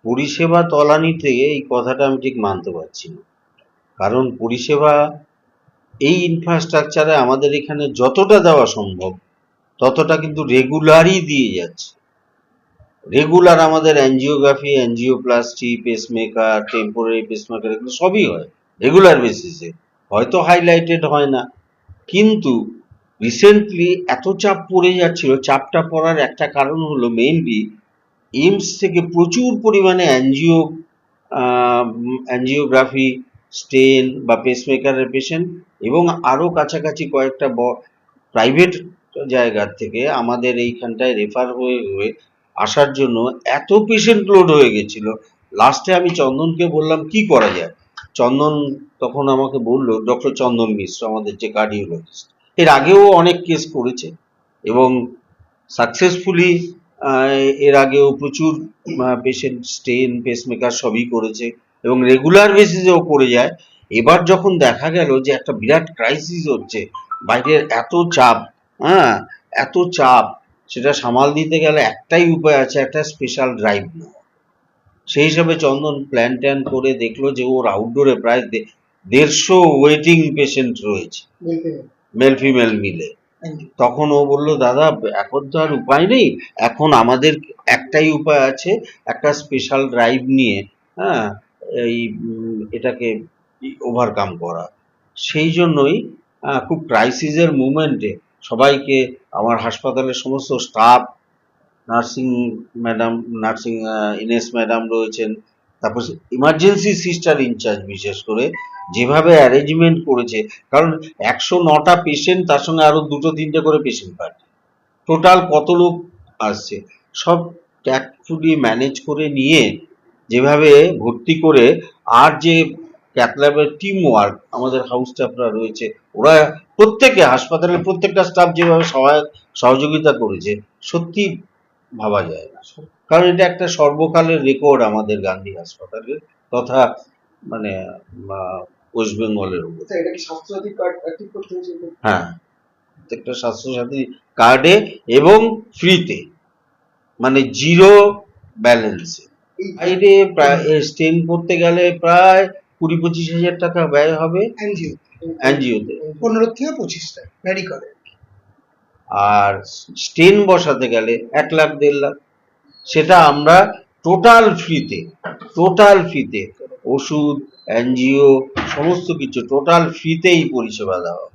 পরিষেবা তলানিতে এই কথাটা আমি ঠিক মানতে পারছি না। কারণ পরিষেবা এই ইনফ্রাস্ট্রাকচারে আমাদের এখানে যতটা দেওয়া সম্ভব ততটা কিন্তু রেগুলারই দিয়ে যাচ্ছে। রেগুলার আমাদের angiography, angioplasty, pacemaker, temporary pacemaker, এগুলো সবই হয় রেগুলার বেসিসে। হয়তো হাইলাইটেড হয় না, কিন্তু রিসেন্টলি এত চাপ পড়ে যাচ্ছিল। চাপটা পড়ার একটা কারণ হলো মেইনলি এইমস থেকে প্রচুর পরিমাণে অ্যাঞ্জিওগ্রাফি, স্টেন বা পেসমেকারের পেশেন্ট এবং আরও কাছাকাছি কয়েকটা প্রাইভেট জায়গার থেকে আমাদের এইখানটায় রেফার হয়ে হয়ে আসার জন্য এত পেশেন্ট লোড হয়ে গেছিল। লাস্টে আমি চন্দনকে বললাম কি করা যায়। চন্দন তখন আমাকে বলল, ডক্টর চন্দন মিশ্র আমাদের যে কার্ডিওলজিস্ট, এর আগেও অনেক কেস করেছে এবং সাকসেসফুলি এর আগেও প্রচুর পেশেন্ট স্টেন, পেসমেকার সবই করেছে এবং রেগুলার বেসিসেও করে যায়। এবার যখন দেখা গেল যে একটা বিরাট ক্রাইসিস হচ্ছে, বাইরের এত চাপ, এত চাপ, সেটা সামাল দিতে গেলে একটাই উপায় আছে, একটা স্পেশাল ড্রাইভ নেওয়া। সেই হিসাবে চন্দন প্ল্যান ট্যান করে দেখলো যে ওর আউটডোরে প্রায় 150 ওয়েটিং পেশেন্ট রয়েছে, মেল ফিমেল মিলে। তখন ও বললো, দাদা এখন তো আর উপায় নেই, এখন আমাদের একটাই উপায় আছে, একটা স্পেশাল ড্রাইভ নিয়ে এই এটাকে ওভারকাম করা। সেই জন্যই খুব ক্রাইসিসের মুমেন্টে সবাইকে, আমার হাসপাতালের সমস্ত স্টাফ, নার্সিং ম্যাডাম, নার্সিং ইনেস ম্যাডাম রয়েছেন, তারপর ইমার্জেন্সি সিস্টার ইনচার্জ বিশেষ করে যেভাবে অ্যারেঞ্জমেন্ট করেছে, কারণ 109টা পেশেন্ট, তার সঙ্গে আরো 2-3টে করে পেশেন্ট পার্টি, টোটাল কত লোক আসছে সব ট্যাক্টফুলি ম্যানেজ করে নিয়ে যেভাবে ভর্তি করে, আর যে ক্যাথল্যাবের টিম ওয়ার্ক আমাদের হাউস স্টাফরা রয়েছে, ওরা প্রত্যেকে, হাসপাতালের প্রত্যেকটা স্টাফ যেভাবে সহযোগিতা করেছে, সত্যি ভাবা যায় না। কারণ এটা একটা সর্বকালের রেকর্ড আমাদের গান্ধী হাসপাতালের তথা মানে ওয়েস্ট বেঙ্গলের উপর। হ্যাঁ, প্রত্যেকটা স্বাস্থ্যসাথী কার্ডে এবং ফ্রিতে, মানে জিরো ব্যালেন্সে। বাইরে স্টেন করতে গেলে প্রায় 20-25 হাজার টাকা ব্যয় হবে এনজিওতে, 15 থেকে 25টা মেডিকেলে। আর স্টেন বসাতে গেলে 1 লাখ 1.5 লাখ। সেটা আমরা টোটাল ফ্রিতে ওষুধ, এনজিও, সমস্ত কিছু টোটাল ফ্রিতেই পরিষেবা দেওয়া।